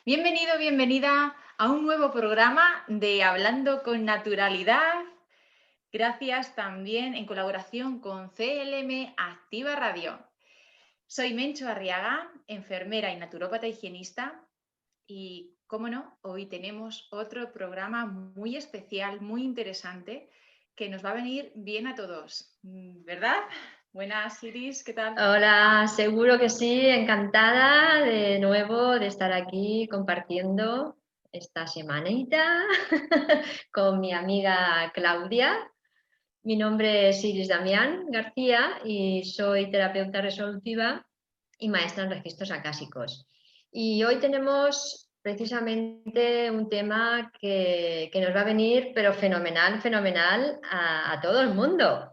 Bienvenido, bienvenida a un nuevo programa de Hablando con Naturalidad. Gracias también en colaboración con CLM Activa Radio. Soy Mencho Arriaga, enfermera y naturópata higienista. Y, cómo no, hoy tenemos otro programa muy especial, muy interesante, que nos va a venir bien a todos, ¿verdad? Buenas, Iris, ¿qué tal? Hola, seguro que sí, encantada de nuevo de estar aquí compartiendo esta semanita con mi amiga Claudia. Mi nombre es Iris Damián García y soy terapeuta resolutiva y maestra en registros acásicos. Y hoy tenemos precisamente un tema que nos va a venir, pero fenomenal, fenomenal a todo el mundo.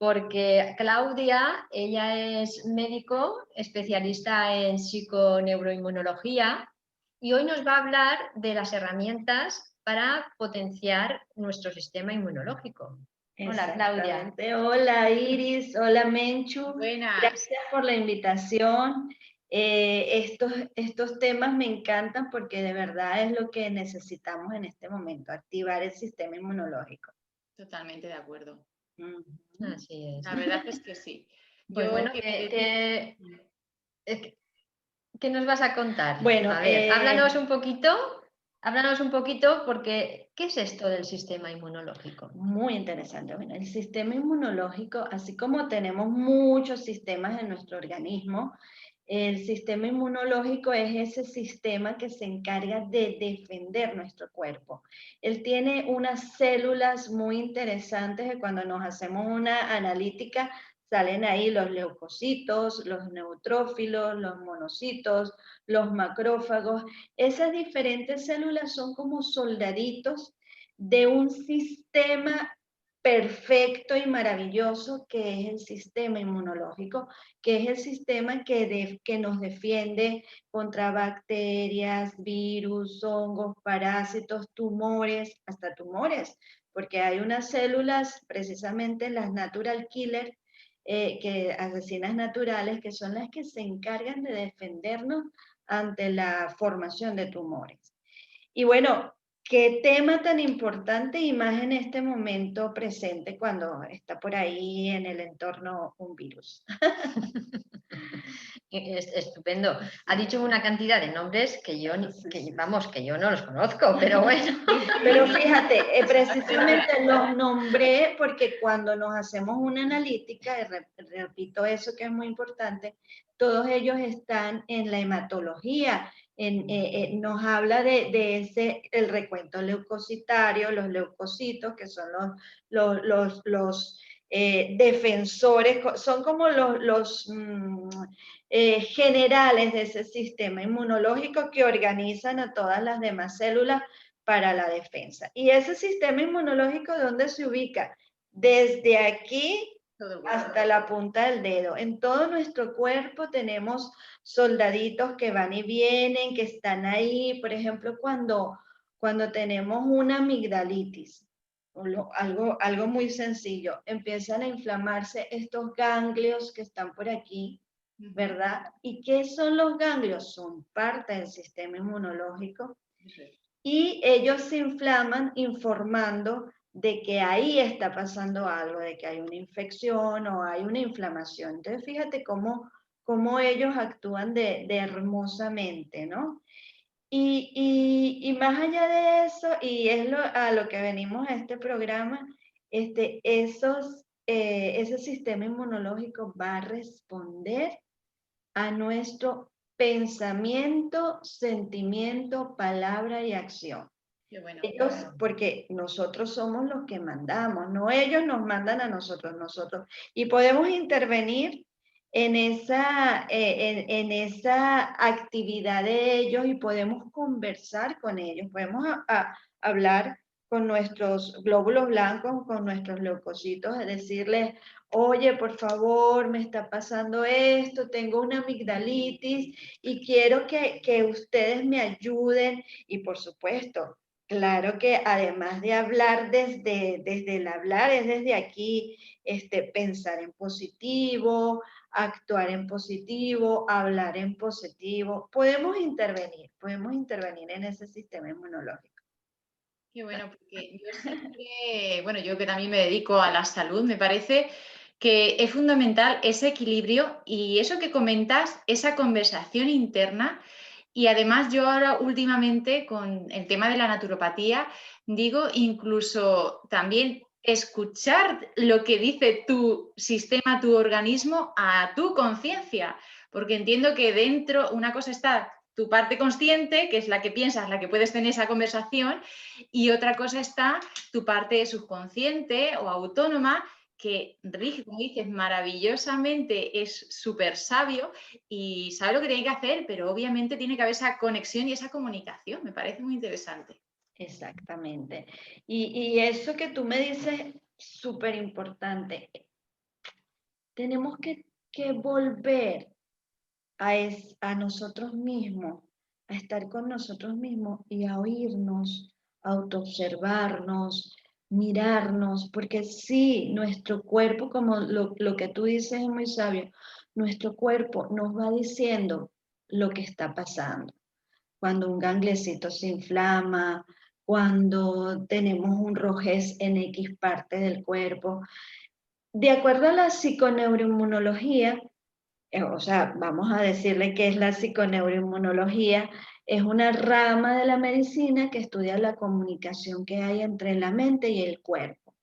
Porque Claudia, ella es médico, especialista en psiconeuroinmunología y hoy nos va a hablar de las herramientas para potenciar nuestro sistema inmunológico. Hola, Claudia. Exactamente. Hola Iris, hola Menchu. Buenas. Gracias por la invitación. Estos temas me encantan porque de verdad es lo que necesitamos en este momento, activar el sistema inmunológico. Totalmente de acuerdo. Ujú. Así es. La verdad es que sí. Pues bueno, ¿Qué me decís? ¿qué nos vas a contar? Bueno, A ver, háblanos un poquito porque ¿qué es esto del sistema inmunológico? muy interesante. Bueno, el sistema inmunológico, así como tenemos muchos sistemas en nuestro organismo, el sistema inmunológico es ese sistema que se encarga de defender nuestro cuerpo. Él tiene unas células muy interesantes que cuando nos hacemos una analítica salen ahí los leucocitos, los neutrófilos, los monocitos, los macrófagos. Esas diferentes células son como soldaditos de un sistema perfecto y maravilloso que es el sistema inmunológico, que es el sistema que nos defiende contra bacterias, virus, hongos, parásitos, tumores, hasta tumores, porque hay unas células, precisamente las natural killer, asesinas naturales, que son las que se encargan de defendernos ante la formación de tumores. Y bueno, qué tema tan importante y más en este momento presente cuando está por ahí en el entorno un virus. Es estupendo. Ha dicho una cantidad de nombres que yo, que yo no los conozco, pero bueno. Pero fíjate, precisamente los nombré porque cuando nos hacemos una analítica, y repito eso que es muy importante, todos ellos están en la hematología, nos habla de ese, el recuento leucocitario, los leucocitos, que son los defensores, son como los generales de ese sistema inmunológico que organizan a todas las demás células para la defensa. ¿Y ese sistema inmunológico dónde se ubica? Desde aquí hasta la punta del dedo. En todo nuestro cuerpo tenemos soldaditos que van y vienen, que están ahí. Por ejemplo, cuando tenemos una amigdalitis, algo muy sencillo, empiezan a inflamarse estos ganglios que están por aquí, ¿verdad? ¿Y qué son los ganglios? Son parte del sistema inmunológico y ellos se inflaman informando de que ahí está pasando algo, de que hay una infección o hay una inflamación. Entonces, fíjate cómo ellos actúan de hermosamente, ¿no? Y más allá de eso, y es a lo que venimos a este programa, ese sistema inmunológico va a responder a nuestro pensamiento, sentimiento, palabra y acción. Qué bueno. Ellos, porque nosotros somos los que mandamos, no ellos nos mandan a nosotros. Y podemos intervenir en esa actividad de ellos y podemos conversar con ellos, podemos hablar con nuestros glóbulos blancos, con nuestros leucocitos, decirles, oye, por favor, me está pasando esto, tengo una amigdalitis y quiero que ustedes me ayuden. Y por supuesto, claro que además de hablar desde el hablar, es desde aquí pensar en positivo, actuar en positivo, hablar en positivo. Podemos intervenir en ese sistema inmunológico. Qué bueno, porque yo siempre, bueno, yo que también me dedico a la salud, me parece que es fundamental ese equilibrio y eso que comentas, esa conversación interna. Y además yo ahora últimamente con el tema de la naturopatía, digo incluso también escuchar lo que dice tu sistema, tu organismo a tu conciencia, porque entiendo que dentro una cosa está tu parte consciente, que es la que piensas, la que puedes tener esa conversación, y otra cosa está tu parte subconsciente o autónoma, que rige, como dices, maravillosamente, es súper sabio y sabe lo que tiene que hacer, pero obviamente tiene que haber esa conexión y esa comunicación. Me parece muy interesante. Exactamente. Y eso que tú me dices, súper importante. Tenemos que volver a nosotros mismos, a estar con nosotros mismos y a oírnos, a autoobservarnos, mirarnos, porque sí, nuestro cuerpo, como lo que tú dices es muy sabio, nuestro cuerpo nos va diciendo lo que está pasando. Cuando un ganglecito se inflama, cuando tenemos un rojez en X parte del cuerpo. De acuerdo a la psiconeuroinmunología, o sea, vamos a decirle que es la psiconeuroinmunología, es una rama de la medicina que estudia la comunicación que hay entre la mente y el cuerpo.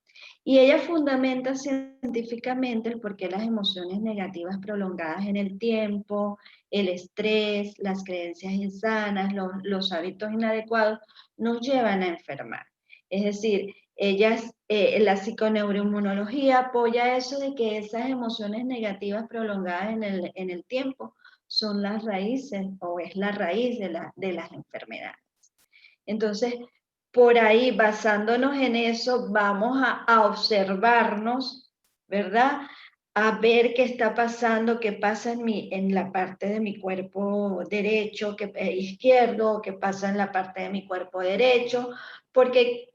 Y ella fundamenta científicamente el por qué las emociones negativas prolongadas en el tiempo, el estrés, las creencias insanas, los hábitos inadecuados, nos llevan a enfermar. Es decir, la psiconeuroinmunología apoya eso de que esas emociones negativas prolongadas en el tiempo son las raíces o es la raíz de las enfermedades. Entonces, por ahí, basándonos en eso, vamos a observarnos, ¿verdad? A ver qué está pasando, qué pasa en la parte de mi cuerpo derecho, izquierdo, qué pasa en la parte de mi cuerpo derecho, porque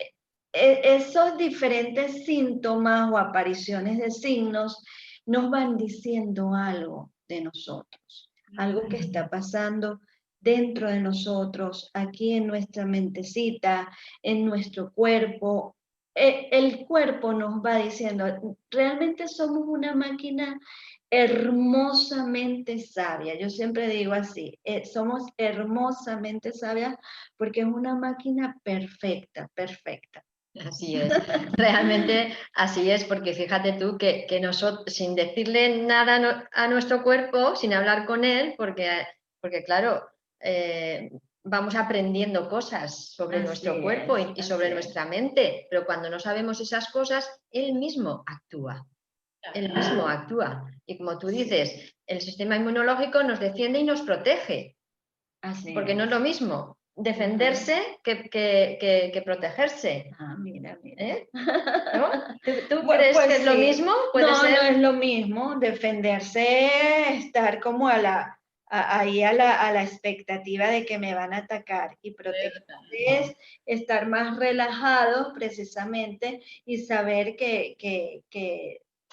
esos diferentes síntomas o apariciones de signos nos van diciendo algo de nosotros, algo que está pasando dentro de nosotros, aquí en nuestra mentecita, en nuestro cuerpo. El cuerpo nos va diciendo, realmente somos una máquina hermosamente sabia. Yo siempre digo así, somos hermosamente sabias porque es una máquina perfecta, perfecta. Así es, realmente así es, porque fíjate tú que nosotros, sin decirle nada a nuestro cuerpo, sin hablar con él, porque claro, vamos aprendiendo cosas sobre nuestro cuerpo y sobre nuestra mente, pero cuando no sabemos esas cosas, él mismo actúa. Él mismo actúa. Y como tú dices, el sistema inmunológico nos defiende y nos protege, porque no es lo mismo defenderse que protegerse. Ah, mira. ¿No? ¿Tú crees pues que es lo mismo? No es lo mismo. Defenderse, estar como ahí a la expectativa de que me van a atacar, y protegerse es estar más relajados precisamente y saber que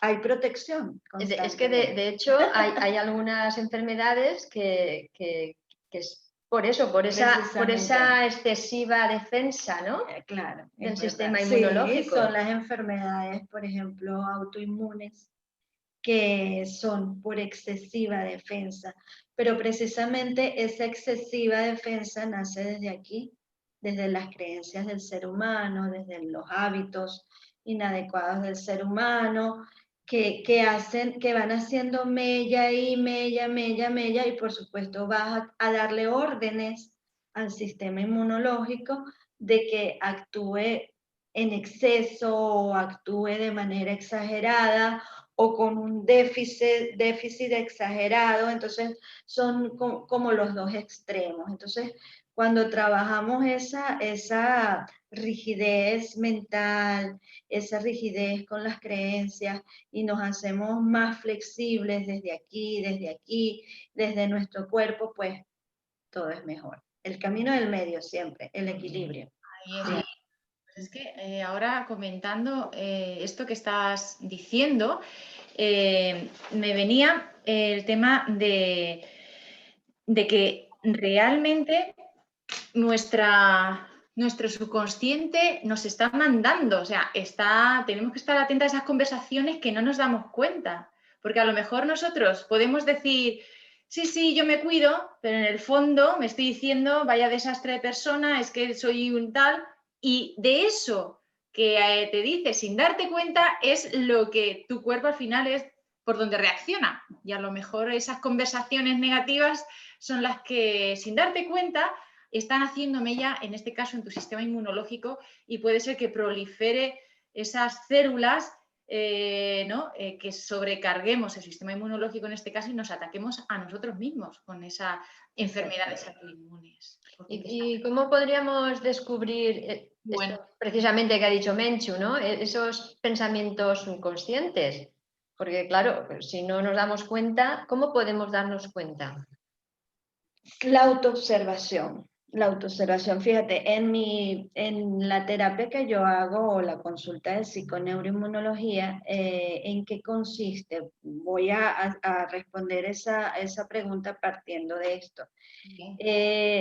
hay protección. Es que de hecho hay algunas enfermedades que es por eso, por esa excesiva defensa, ¿no? Claro, Del es sistema verdad. inmunológico. Sí, son las enfermedades, por ejemplo, autoinmunes, que son por excesiva defensa, pero precisamente esa excesiva defensa nace desde aquí, desde las creencias del ser humano, desde los hábitos inadecuados del ser humano, que van haciendo mella y mella, y por supuesto vas a darle órdenes al sistema inmunológico de que actúe en exceso o actúe de manera exagerada o con un déficit exagerado. Entonces son como los dos extremos. Entonces, cuando trabajamos esa rigidez mental, esa rigidez con las creencias, y nos hacemos más flexibles desde aquí, desde nuestro cuerpo, pues todo es mejor. El camino del medio siempre, el equilibrio. Ahí es. Es que ahora comentando esto que estás diciendo, me venía el tema de que realmente nuestro subconsciente nos está mandando, o sea, tenemos que estar atentos a esas conversaciones que no nos damos cuenta, porque a lo mejor nosotros podemos decir, sí, sí, yo me cuido, pero en el fondo me estoy diciendo, vaya desastre de persona, es que soy un tal, y de eso que te dice sin darte cuenta es lo que tu cuerpo al final es por donde reacciona, y a lo mejor esas conversaciones negativas son las que sin darte cuenta están haciendo mella, en este caso, en tu sistema inmunológico y puede ser que prolifere esas células, ¿no? Que sobrecarguemos el sistema inmunológico en este caso y nos ataquemos a nosotros mismos con esas enfermedades autoinmunes. ¿Y cómo podríamos descubrir Bueno, esto precisamente que ha dicho Menchu, ¿no? Esos pensamientos inconscientes? Porque claro, si no nos damos cuenta, ¿cómo podemos darnos cuenta? La autoobservación. La autoobservación, fíjate, en la terapia que yo hago o la consulta de psiconeuroinmunología, ¿en qué consiste? Voy a responder esa pregunta partiendo de esto.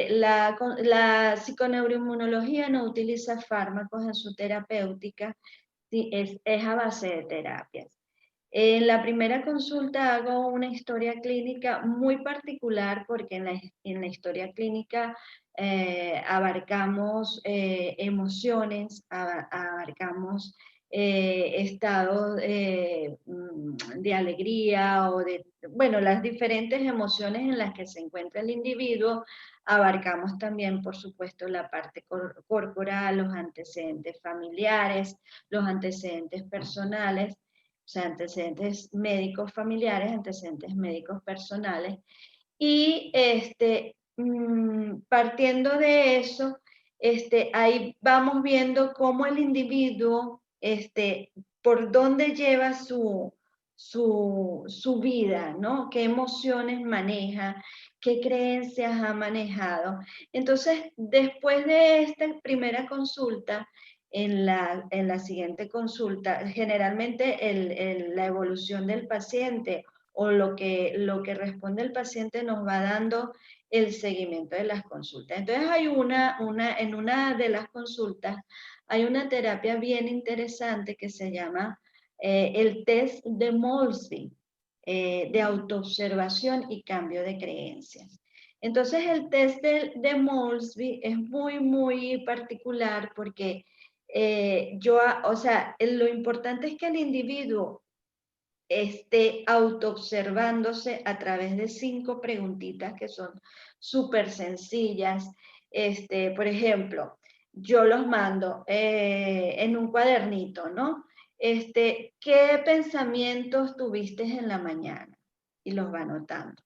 La psiconeuroinmunología no utiliza fármacos en su terapéutica, es a base de terapias. En la primera consulta hago una historia clínica muy particular porque en la historia clínica abarcamos emociones, abarcamos estados de alegría o de, bueno, las diferentes emociones en las que se encuentra el individuo. Abarcamos también, por supuesto, la parte corporal, los antecedentes familiares, los antecedentes personales, o sea, antecedentes médicos familiares, antecedentes médicos personales. Y partiendo de eso, ahí vamos viendo cómo el individuo, por dónde lleva su vida, ¿no? ¿Qué emociones maneja? ¿Qué creencias ha manejado? Entonces, después de esta primera consulta, en la siguiente consulta, generalmente la evolución del paciente o lo que responde el paciente nos va dando el seguimiento de las consultas. Entonces hay en una de las consultas hay una terapia bien interesante que se llama el test de Molsby, de autoobservación y cambio de creencias. Entonces el test de Molsby es muy, muy particular porque o sea, lo importante es que el individuo esté autoobservándose a través de 5 preguntitas que son súper sencillas. Por ejemplo, yo los mando en un cuadernito, ¿no? ¿Qué pensamientos tuviste en la mañana? Y los va anotando.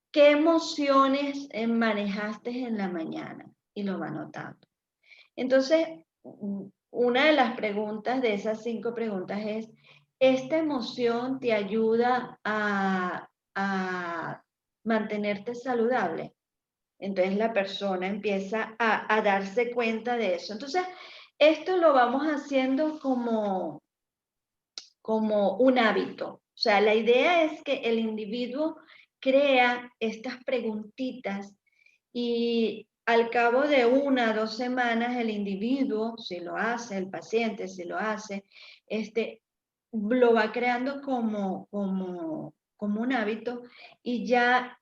¿Qué emociones manejaste en la mañana? Y lo va anotando. Entonces, una de las preguntas de esas 5 preguntas es, ¿esta emoción te ayuda a mantenerte saludable? Entonces la persona empieza a darse cuenta de eso. Entonces, esto lo vamos haciendo como un hábito. O sea, la idea es que el individuo crea estas preguntitas y al cabo de 1 o 2 semanas el individuo, si lo hace, el paciente, si lo hace, lo va creando como un hábito y ya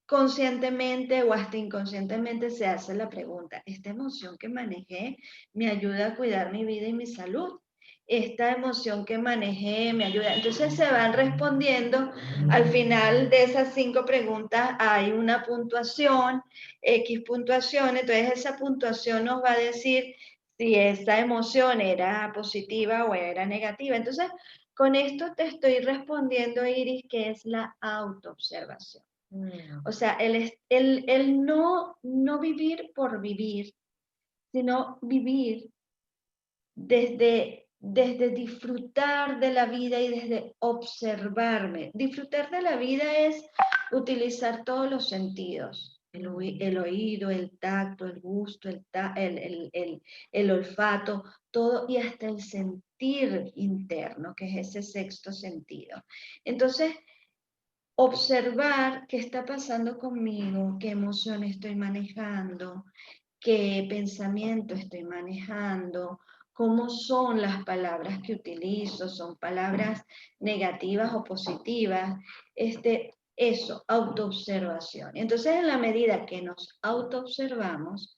conscientemente o hasta inconscientemente se hace la pregunta, ¿esta emoción que manejé me ayuda a cuidar mi vida y mi salud? Esta emoción que manejé me ayuda. Entonces se van respondiendo. Al final de esas 5 preguntas hay una puntuación, X puntuación. Entonces esa puntuación nos va a decir si esa emoción era positiva o era negativa. Entonces, con esto te estoy respondiendo, Iris, que es la autoobservación. O sea, el no vivir por vivir, sino vivir desde disfrutar de la vida y desde observarme. Disfrutar de la vida es utilizar todos los sentidos. El oído, el tacto, el gusto, el olfato, todo y hasta el sentir interno, que es ese sexto sentido. Entonces, observar qué está pasando conmigo, qué emoción estoy manejando, qué pensamiento estoy manejando, cómo son las palabras que utilizo, son palabras negativas o positivas, eso, autoobservación. Entonces, en la medida que nos autoobservamos,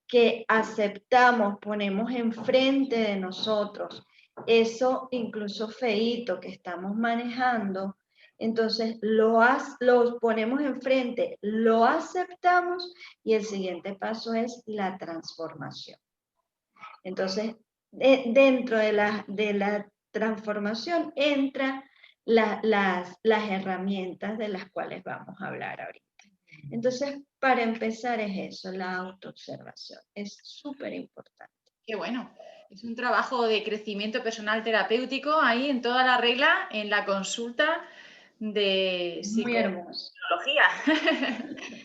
que aceptamos, ponemos enfrente de nosotros eso incluso feíto que estamos manejando, entonces lo ponemos enfrente, lo aceptamos y el siguiente paso es la transformación. Entonces, dentro de la transformación entran las herramientas de las cuales vamos a hablar ahorita. Entonces, para empezar es eso, la autoobservación. Es súper importante. Qué bueno. Es un trabajo de crecimiento personal terapéutico ahí en toda la regla, en la consulta de psicología.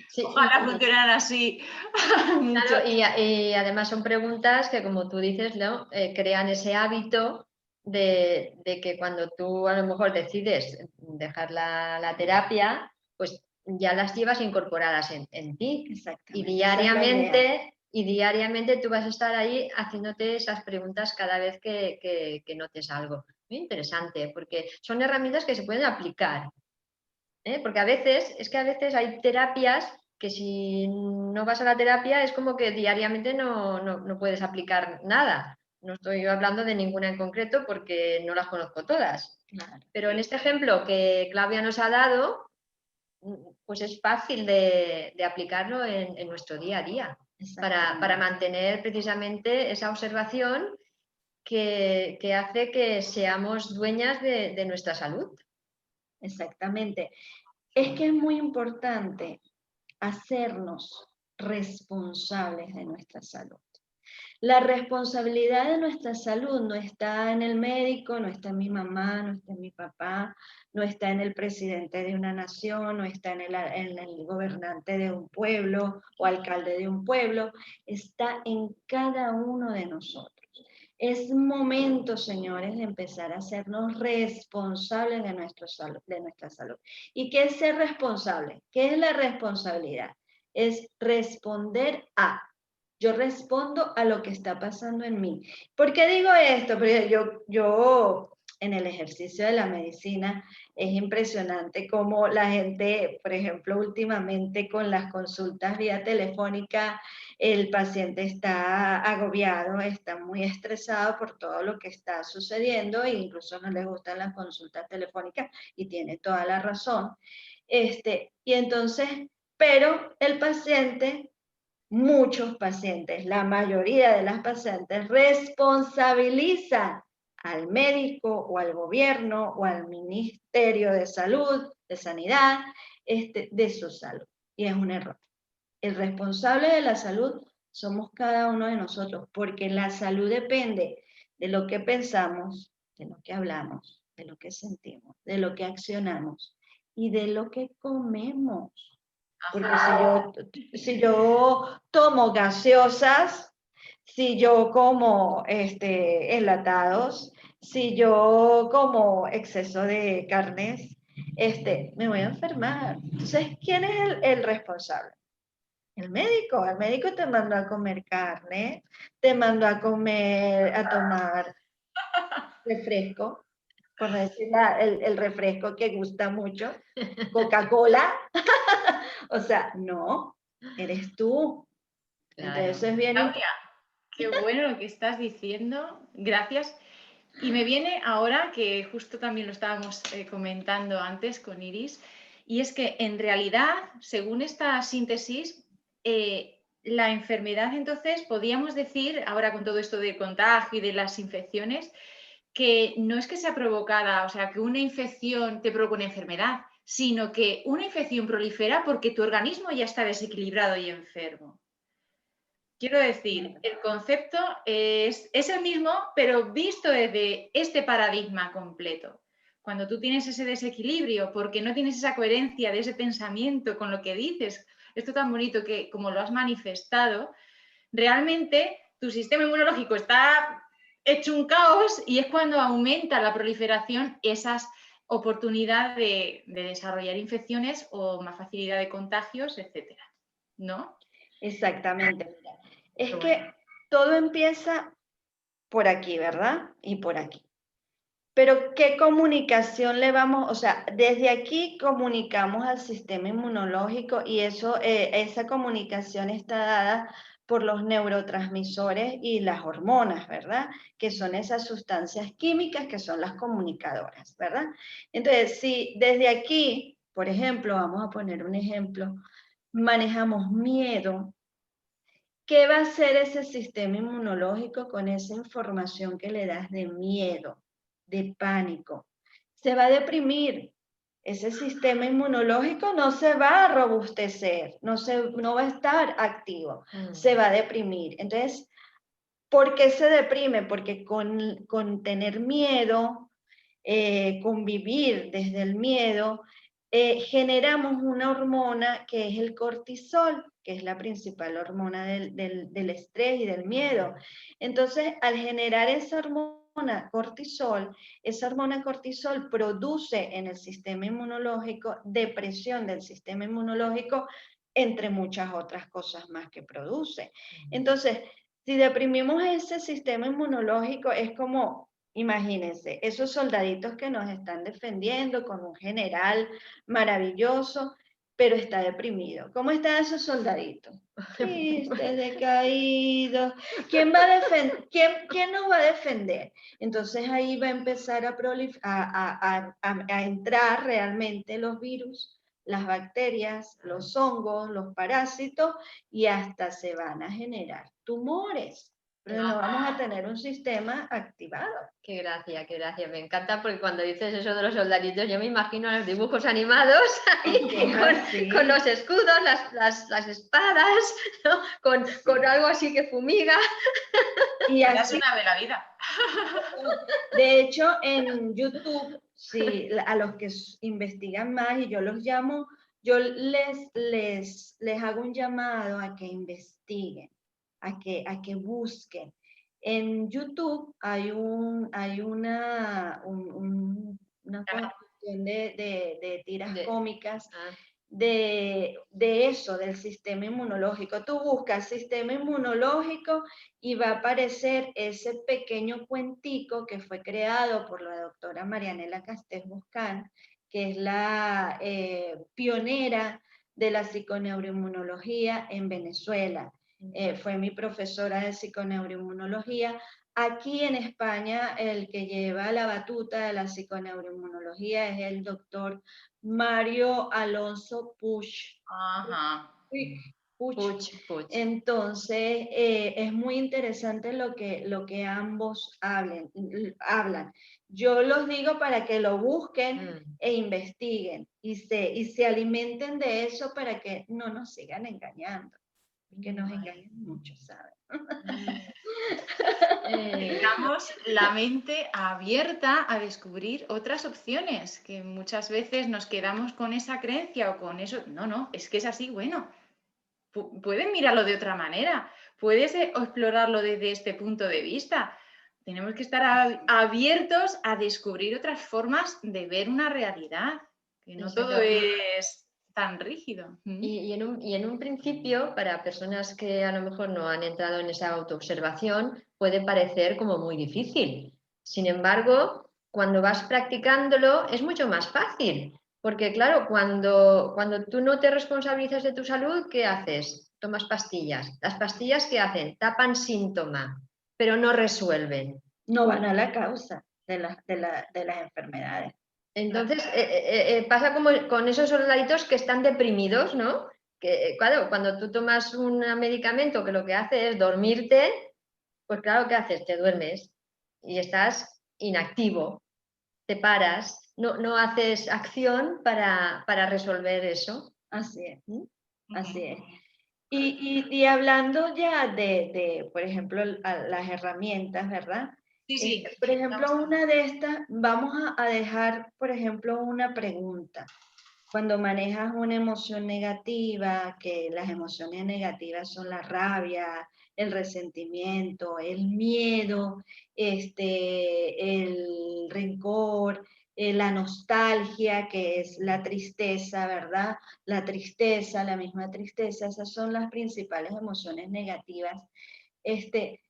Sí, Ojalá funcionaran así. Claro, y además son preguntas que, como tú dices, ¿no? Crean ese hábito de que cuando tú a lo mejor decides dejar la terapia, pues ya las llevas incorporadas en ti. Exactamente. Y diariamente tú vas a estar ahí haciéndote esas preguntas cada vez que notes algo. Muy interesante, porque son herramientas que se pueden aplicar. Porque a veces hay terapias que si no vas a la terapia es como que diariamente no puedes aplicar nada. No estoy hablando de ninguna en concreto porque no las conozco todas. Claro. Pero en este ejemplo que Claudia nos ha dado, pues es fácil de aplicarlo en nuestro día a día para mantener precisamente esa observación que hace que seamos dueñas de nuestra salud. Exactamente. Es que es muy importante hacernos responsables de nuestra salud. La responsabilidad de nuestra salud no está en el médico, no está en mi mamá, no está en mi papá, no está en el presidente de una nación, no está en el gobernante de un pueblo o alcalde de un pueblo, está en cada uno de nosotros. Es momento, señores, de empezar a hacernos responsables de nuestra salud. ¿Y qué es ser responsable? ¿Qué es la responsabilidad? Es responder a. Yo respondo a lo que está pasando en mí. ¿Por qué digo esto? Porque yo en el ejercicio de la medicina es impresionante cómo la gente, por ejemplo, últimamente con las consultas vía telefónica, el paciente está agobiado, está muy estresado por todo lo que está sucediendo e incluso no le gustan las consultas telefónicas y tiene toda la razón. Y entonces, pero el paciente, muchos pacientes, la mayoría de las pacientes responsabilizan al médico o al gobierno o al Ministerio de Salud, de Sanidad, de su salud. Y es un error. El responsable de la salud somos cada uno de nosotros, porque la salud depende de lo que pensamos, de lo que hablamos, de lo que sentimos, de lo que accionamos y de lo que comemos. Porque si yo tomo gaseosas, si yo como enlatados, si yo como exceso de carnes, me voy a enfermar. Entonces, ¿quién es el responsable? El médico te mandó a comer carne, te mandó a tomar refresco, por decir el refresco que gusta mucho, Coca-Cola. O sea, no, eres tú. Claro. Entonces es bien Claudia, qué bueno lo que estás diciendo. Gracias. Y me viene ahora, que justo también lo estábamos comentando antes con Iris, y es que en realidad, según esta síntesis, la enfermedad entonces, podríamos decir, ahora con todo esto de contagio y de las infecciones, que no es que sea provocada, o sea, que una infección te provoca una enfermedad, sino que una infección prolifera porque tu organismo ya está desequilibrado y enfermo. Quiero decir, el concepto es el mismo, pero visto desde este paradigma completo. cuando tú tienes ese desequilibrio, porque no tienes esa coherencia de ese pensamiento con lo que dices, esto tan bonito que como lo has manifestado, realmente tu sistema inmunológico está hecho un caos y es cuando aumenta la proliferación esas oportunidades de desarrollar infecciones o más facilidad de contagios, etcétera, ¿no? Exactamente. Mira, es Qué que bueno. todo empieza por aquí, ¿verdad? Y por aquí. Pero ¿qué comunicación le vamos? O sea, desde aquí comunicamos al sistema inmunológico y esa comunicación está dada por los neurotransmisores y las hormonas, ¿verdad? Que son esas sustancias químicas que son las comunicadoras, ¿verdad? Entonces, si desde aquí, por ejemplo, vamos a poner un ejemplo, manejamos miedo, ¿qué va a hacer ese sistema inmunológico con esa información que le das de miedo, de pánico? Se va a deprimir. Ese sistema inmunológico no se va a robustecer, no va a estar activo, se va a deprimir. Entonces, ¿por qué se deprime? Porque con tener miedo, convivir desde el miedo, generamos una hormona que es el cortisol, que es la principal hormona del estrés y del miedo. Entonces, al generar esa hormona cortisol produce en el sistema inmunológico depresión del sistema inmunológico, entre muchas otras cosas más que produce. Entonces, si deprimimos ese sistema inmunológico, es como, imagínense, esos soldaditos que nos están defendiendo con un general maravilloso, pero está deprimido. ¿Cómo están esos soldaditos? Tristes, decaídos. ¿Quién va a defender? ¿Quién nos va a defender? Entonces ahí va a empezar a entrar realmente los virus, las bacterias, los hongos, los parásitos, y hasta se van a generar tumores, pero no vamos a tener un sistema activado. Qué gracia, qué gracia. Me encanta porque cuando dices eso de los soldaditos, yo me imagino a los dibujos animados ahí, con los escudos, las espadas, ¿no? con algo así que fumiga. Y Ya así, suena de la vida. de hecho, en YouTube, sí, a los que investigan más, y yo los llamo, yo les hago un llamado a que investiguen, a que busquen. En YouTube hay una cuestión de tiras cómicas de eso, del sistema inmunológico. Tú buscas sistema inmunológico y va a aparecer ese pequeño cuentico que fue creado por la doctora Marianela Castés Buscán, que es la pionera de la psiconeuroinmunología en Venezuela. Fue mi profesora de psiconeuroinmunología. Aquí en España, el que lleva la batuta de la psiconeuroinmunología es el doctor Mario Alonso Puig. Ajá. Puig. Entonces, es muy interesante lo que ambos hablan. Yo los digo para que lo busquen e investiguen y se alimenten de eso para que no nos sigan engañando, que nos engañan mucho, ¿saben? Tengamos la mente abierta a descubrir otras opciones, que muchas veces nos quedamos con esa creencia o con eso. No, es que es así, bueno, pueden mirarlo de otra manera, puedes explorarlo desde este punto de vista. Tenemos que estar abiertos a descubrir otras formas de ver una realidad, que no todo es tan rígido. Y en un principio, para personas que a lo mejor no han entrado en esa autoobservación, puede parecer como muy difícil. Sin embargo, cuando vas practicándolo es mucho más fácil, porque claro, cuando tú no te responsabilizas de tu salud, ¿qué haces? Tomas pastillas. ¿Las pastillas qué hacen? Tapan síntoma, pero no resuelven. No van a la causa de las enfermedades. Entonces, pasa como con esos soldaditos que están deprimidos, ¿no? Que, claro, cuando tú tomas un medicamento que lo que hace es dormirte, pues claro, ¿qué haces? Te duermes y estás inactivo, te paras, no haces acción para resolver eso. Así es, así es. Y hablando ya por ejemplo, las herramientas, ¿verdad? Sí, sí. Por ejemplo, Vamos a- una de estas, vamos a dejar, por ejemplo, una pregunta. Cuando manejas una emoción negativa, que las emociones negativas son la rabia, el resentimiento, el miedo, el rencor, la nostalgia, que es la tristeza, ¿verdad? La tristeza, la misma tristeza, esas son las principales emociones negativas. Este,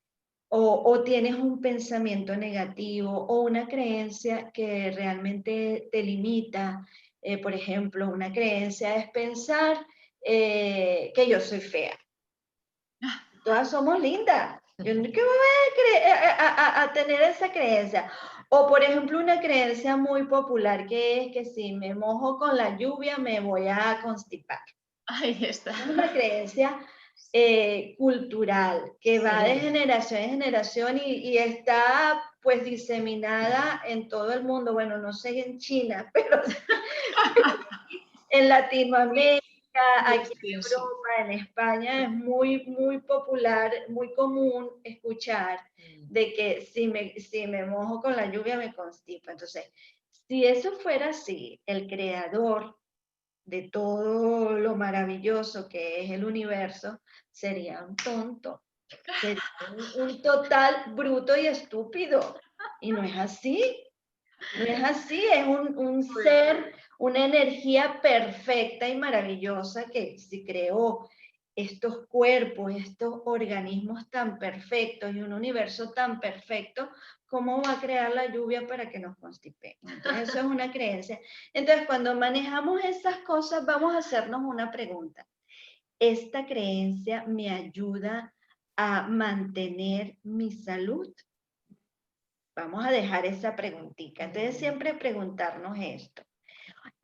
o tienes un pensamiento negativo o una creencia que realmente te limita. Por ejemplo, una creencia es pensar que yo soy fea. Todas somos lindas. Yo no, ¿qué voy a tener esa creencia? O por ejemplo, una creencia muy popular que es que si me mojo con la lluvia me voy a constipar. Ahí está. Es una creencia cultural que va de generación en generación y está pues diseminada en todo el mundo. Bueno, no sé en China, pero en Latinoamérica, aquí en Europa, en España, es muy, muy popular, muy común escuchar de que si me mojo con la lluvia me constipo. Entonces, si eso fuera así, el creador de todo lo maravilloso que es el universo, sería un tonto, sería un total bruto y estúpido. Y no es así, no es así, es un ser, una energía perfecta y maravillosa que si creó estos cuerpos, estos organismos tan perfectos y un universo tan perfecto, ¿cómo va a crear la lluvia para que nos constipemos? Entonces, eso es una creencia. Entonces, cuando manejamos esas cosas, vamos a hacernos una pregunta. ¿Esta creencia me ayuda a mantener mi salud? Vamos a dejar esa preguntita. Entonces, siempre preguntarnos esto.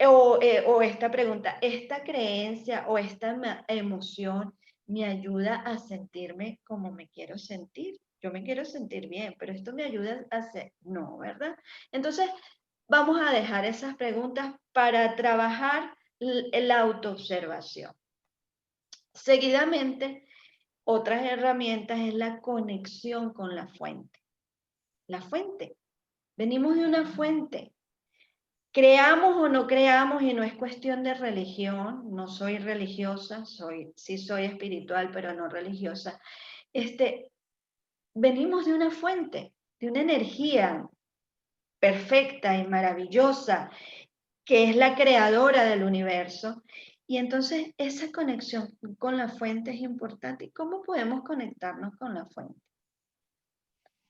O esta pregunta, ¿esta creencia o esta emoción me ayuda a sentirme como me quiero sentir? Yo me quiero sentir bien, pero esto me ayuda a hacer, no, ¿verdad? Entonces, vamos a dejar esas preguntas para trabajar la autoobservación. Seguidamente, otras herramientas es la conexión con la fuente. La fuente. Venimos de una fuente. Creamos o no creamos, y no es cuestión de religión, no soy religiosa, sí soy espiritual, pero no religiosa. Venimos de una fuente, de una energía perfecta y maravillosa, que es la creadora del universo. Y entonces esa conexión con la fuente es importante. ¿Y cómo podemos conectarnos con la fuente?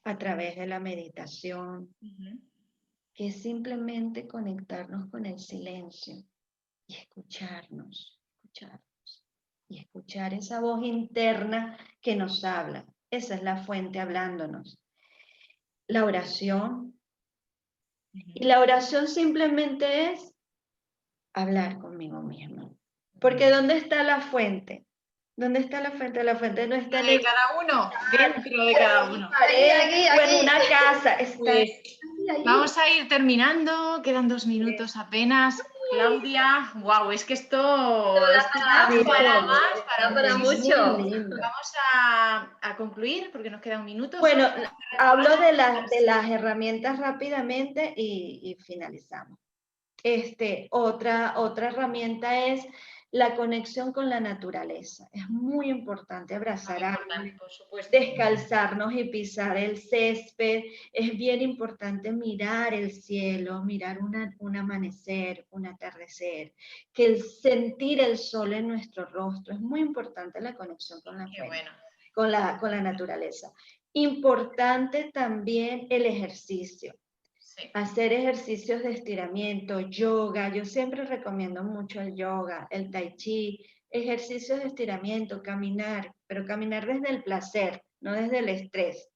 A través de la meditación, que es simplemente conectarnos con el silencio y escucharnos y escuchar esa voz interna que nos habla. Esa es la fuente hablándonos. La oración. Y la oración simplemente es hablar conmigo mismo. Porque ¿dónde está la fuente? ¿Dónde está la fuente? La fuente no está en De cada uno, dentro de cada uno. Pared, o en una casa. Está Pues ahí. vamos a ir terminando, quedan 2 minutos apenas. Claudia, wow, es que esto da para más, para muchísimo. Vamos a concluir porque nos queda un minuto. Bueno, hablo de las herramientas rápidamente y finalizamos. Otra herramienta es la conexión con la naturaleza. Es muy importante abrazar árboles, descalzarnos y pisar el césped. Es bien importante mirar el cielo, mirar un amanecer, un atardecer, sentir el sol en nuestro rostro. Es muy importante la conexión con la fuente, con la naturaleza. Importante también el ejercicio. Hacer ejercicios de estiramiento, yoga. Yo siempre recomiendo mucho el yoga, el tai chi, ejercicios de estiramiento, caminar, pero caminar desde el placer, no desde el estrés.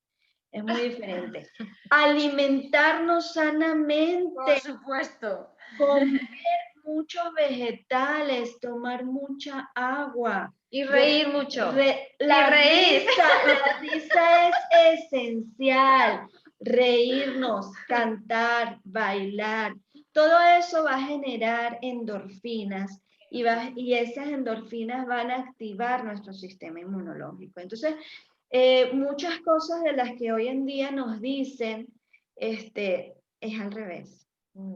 Es muy diferente. Alimentarnos sanamente. Por supuesto. Comer muchos vegetales, tomar mucha agua. Y reír mucho. La risa es esencial. Reírnos, cantar, bailar, todo eso va a generar endorfinas y esas endorfinas van a activar nuestro sistema inmunológico. Entonces, Muchas cosas de las que hoy en día nos dicen, es al revés.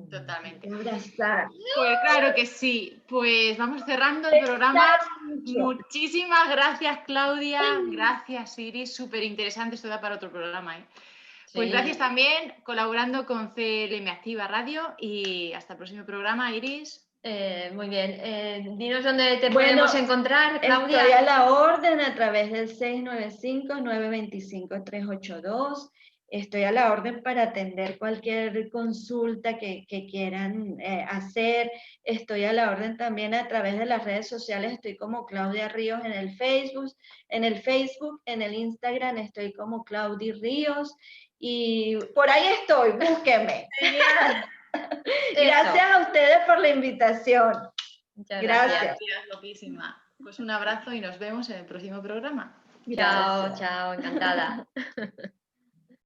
Totalmente. Abrazar. Pues claro que sí. Pues vamos cerrando el programa. Muchísimas gracias, Claudia. Gracias, Iris. Súper interesante. Esto da para otro programa, ¿eh? Pues Sí. gracias también, colaborando con CLM Activa Radio. Y hasta el próximo programa, Iris. Muy bien. Dinos dónde te podemos encontrar, Claudia. Estoy a la orden a través del 695-925-382. Estoy a la orden para atender cualquier consulta que quieran hacer. Estoy a la orden también a través de las redes sociales. Estoy como Claudia Ríos en el Facebook, en el Instagram estoy como Claudia Ríos. Y por ahí estoy, búsquenme. Genial. Gracias a ustedes por la invitación. Muchas Gracias. Loquísima. Pues un abrazo y nos vemos en el próximo programa. Chao, chao, encantada.